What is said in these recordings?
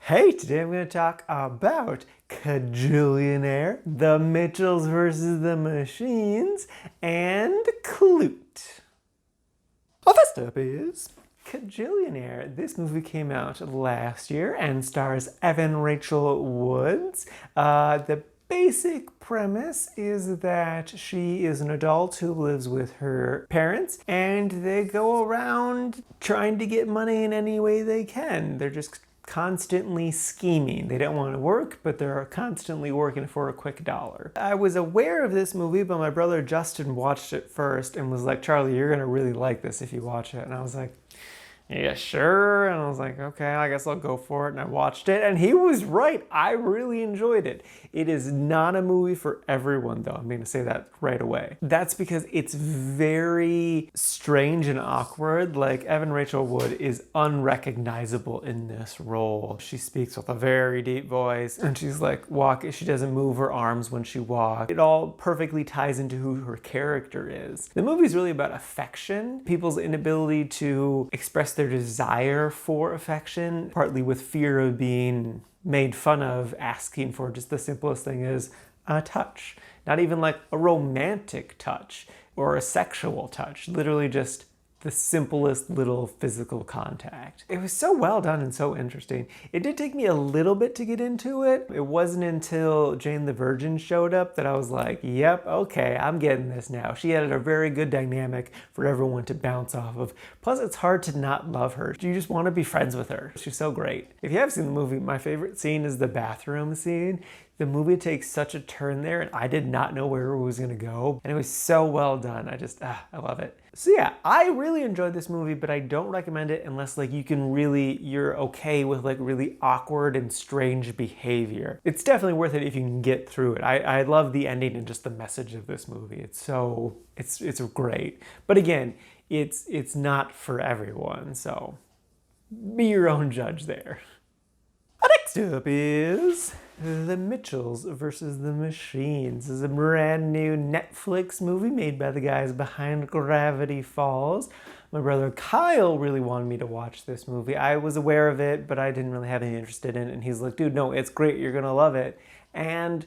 Hey, today I'm going to talk about Kajillionaire, The Mitchells versus the Machines, and Klute. Well, first up is Kajillionaire. This movie came out last year and stars Evan Rachel Wood. The basic premise is that she is an adult who lives with her parents and they go around trying to get money in any way they can. They're just constantly scheming. They don't want to work, but they're constantly working for a quick dollar. I was aware of this movie, but my brother Justin watched it first and was like, Charlie, you're gonna really like this if you watch it. And I was like, yeah, sure. And I was like, okay, I guess I'll go for it. And I watched it and he was right. I really enjoyed it. It is not a movie for everyone though. I'm going to say that right away. That's because it's very strange and awkward. Like Evan Rachel Wood is unrecognizable in this role. She speaks with a very deep voice and she's like she doesn't move her arms when she walks. It all perfectly ties into who her character is. The movie is really about affection, people's inability to express their desire for affection, partly with fear of being made fun of, asking for just the simplest thing is a touch. Not even like a romantic touch or a sexual touch, literally just the simplest little physical contact. It was so well done and so interesting. It did take me a little bit to get into it. It wasn't until Jane the Virgin showed up that I was like, yep, okay, I'm getting this now. She added a very good dynamic for everyone to bounce off of. Plus, it's hard to not love her. You just want to be friends with her. She's so great. If you have seen the movie, my favorite scene is the bathroom scene. The movie takes such a turn there and I did not know where it was gonna go. And it was so well done. I love it. So yeah, I really enjoyed this movie, but I don't recommend it unless like you're okay with like really awkward and strange behavior. It's definitely worth it if you can get through it. I love the ending and just the message of this movie. It's great. But again, it's not for everyone, so be your own judge there. Next up is The Mitchells versus the Machines. This is a brand new Netflix movie made by the guys behind Gravity Falls. My brother Kyle really wanted me to watch this movie. I was aware of it, but I didn't really have any interest in it. And he's like, dude, no, it's great. You're going to love it. And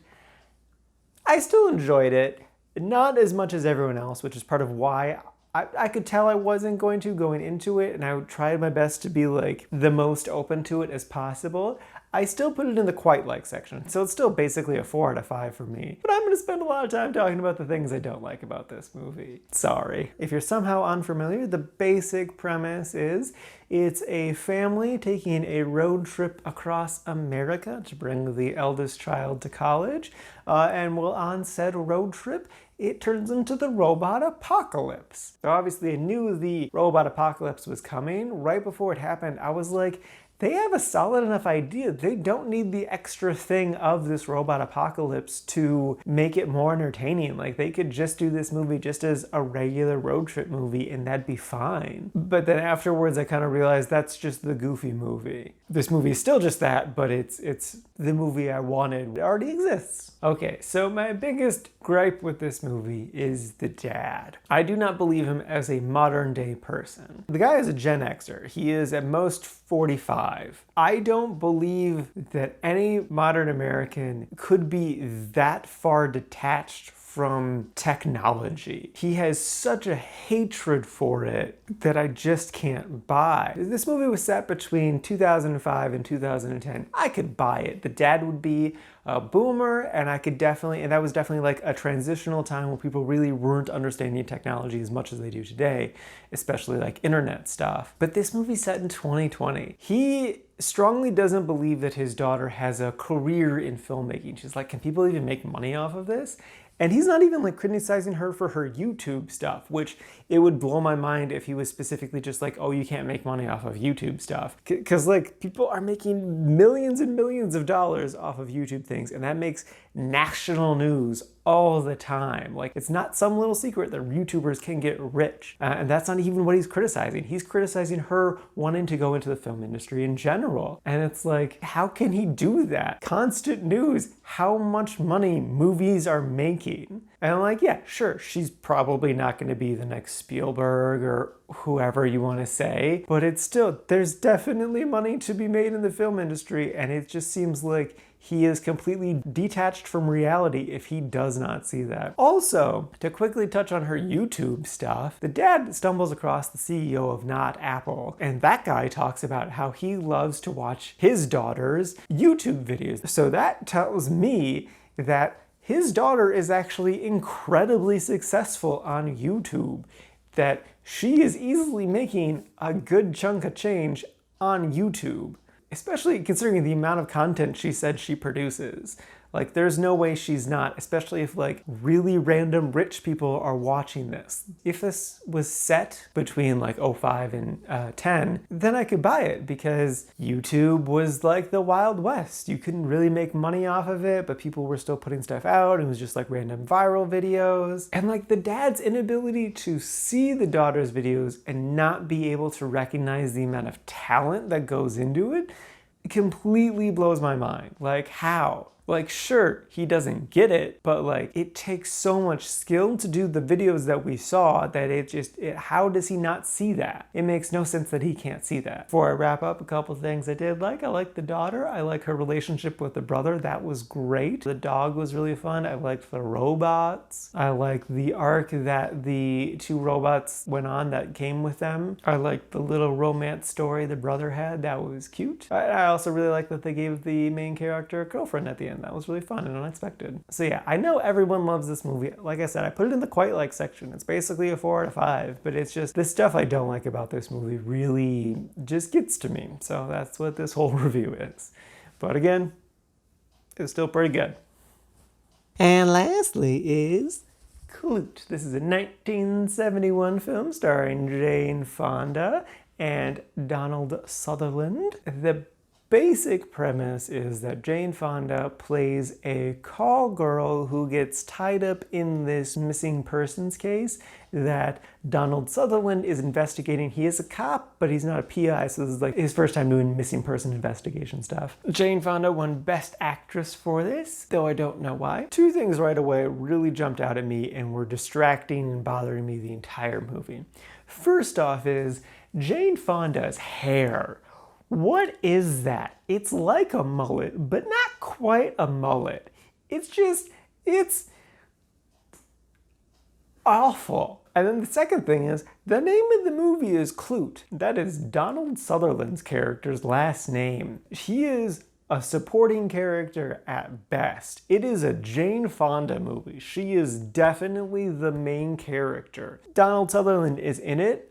I still enjoyed it. Not as much as everyone else, which is part of why I could tell I wasn't going into it, and I tried my best to be like the most open to it as possible. I still put it in the quite like section, so it's still basically a 4 out of 5 for me. But I'm gonna spend a lot of time talking about the things I don't like about this movie. Sorry. If you're somehow unfamiliar, the basic premise is it's a family taking a road trip across America to bring the eldest child to college, and while on said road trip, it turns into the robot apocalypse. So obviously I knew the robot apocalypse was coming. Right before it happened, I was like, they have a solid enough idea. They don't need the extra thing of this robot apocalypse to make it more entertaining. Like they could just do this movie just as a regular road trip movie and that'd be fine. But then afterwards I kind of realized that's just the Goofy movie. This movie is still just that, but it's the movie I wanted. It already exists. Okay, so my biggest gripe with this movie is the dad. I do not believe him as a modern day person. The guy is a Gen Xer. He is at most 45. I don't believe that any modern American could be that far detached from technology. He has such a hatred for it that I just can't buy. This movie was set between 2005 and 2010. I could buy it. The dad would be a boomer and that was definitely like a transitional time where people really weren't understanding technology as much as they do today, especially like internet stuff. But this movie's set in 2020. He strongly doesn't believe that his daughter has a career in filmmaking. She's like, can people even make money off of this? And he's not even like criticizing her for her YouTube stuff, which it would blow my mind if he was specifically just like, oh, you can't make money off of YouTube stuff. Because like people are making millions and millions of dollars off of YouTube things, and that makes national news all the time. Like it's not some little secret that YouTubers can get rich. And that's not even what he's criticizing. He's criticizing her wanting to go into the film industry in general. And it's like, how can he do that? Constant news, how much money movies are making. And I'm like, yeah, sure, she's probably not going to be the next Spielberg or whoever you want to say, but it's still, there's definitely money to be made in the film industry, and it just seems like he is completely detached from reality if he does not see that. Also, to quickly touch on her YouTube stuff, the dad stumbles across the CEO of Not Apple, and that guy talks about how he loves to watch his daughter's YouTube videos. So that tells me that his daughter is actually incredibly successful on YouTube, that she is easily making a good chunk of change on YouTube, especially considering the amount of content she said she produces. Like, there's no way she's not, especially if like really random rich people are watching this. If this was set between like 05 and 10, then I could buy it, because YouTube was like the Wild West. You couldn't really make money off of it, but people were still putting stuff out. It was just like random viral videos. And like the dad's inability to see the daughter's videos and not be able to recognize the amount of talent that goes into it completely blows my mind. Like, how? Like, sure, he doesn't get it, but like, it takes so much skill to do the videos that we saw that how does he not see that? It makes no sense that he can't see that. Before I wrap up, a couple things I did like. I like the daughter. I like her relationship with the brother. That was great. The dog was really fun. I liked the robots. I liked the arc that the two robots went on that came with them. I liked the little romance story the brother had. That was cute. I also really liked that they gave the main character a girlfriend at the end. That was really fun and unexpected. So yeah, I know everyone loves this movie. Like I said, I put it in the quite like section. It's basically a 4 out of 5, but it's just the stuff I don't like about this movie really just gets to me. So that's what this whole review is. But again, it's still pretty good. And lastly is Klute. This is a 1971 film starring Jane Fonda and Donald Sutherland. The basic premise is that Jane Fonda plays a call girl who gets tied up in this missing persons case that Donald Sutherland is investigating. He is a cop, but he's not a PI, so this is like his first time doing missing person investigation stuff. Jane Fonda won Best Actress for this, though I don't know why. Two things right away really jumped out at me and were distracting and bothering me the entire movie. First off is Jane Fonda's hair. What is that? It's like a mullet, but not quite a mullet. It's awful. And then the second thing is, the name of the movie is Klute. That is Donald Sutherland's character's last name. He is a supporting character at best. It is a Jane Fonda movie. She is definitely the main character. Donald Sutherland is in it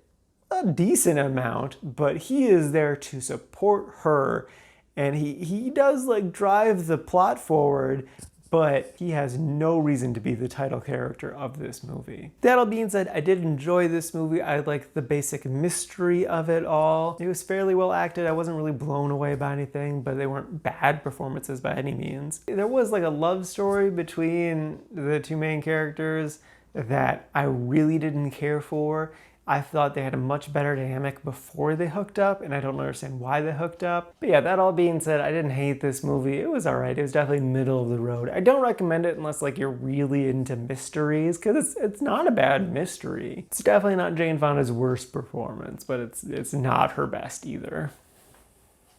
a decent amount, but he is there to support her, and he does like drive the plot forward, but he has no reason to be the title character of this movie. That all being said, I did enjoy this movie. I liked the basic mystery of it all. It was fairly well acted. I wasn't really blown away by anything, but they weren't bad performances by any means. There was like a love story between the two main characters that I really didn't care for. I thought they had a much better dynamic before they hooked up, and I don't understand why they hooked up. But yeah, that all being said, I didn't hate this movie. It was alright. It was definitely middle of the road. I don't recommend it unless like you're really into mysteries, because it's not a bad mystery. It's definitely not Jane Fonda's worst performance, but it's not her best either.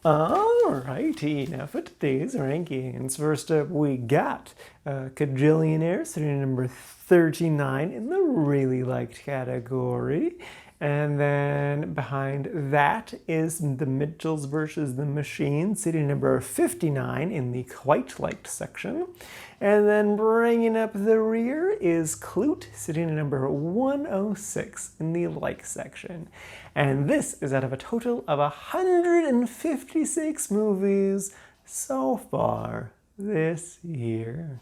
Alrighty, now for today's rankings. First up, we got Kajillionaire, sitting at number 39 in the really liked category. And then behind that is The Mitchells vs. the Machines, sitting number 59 in the quite liked section. And then bringing up the rear is Klute, sitting at number 106 in the like section. And this is out of a total of 156 movies so far this year.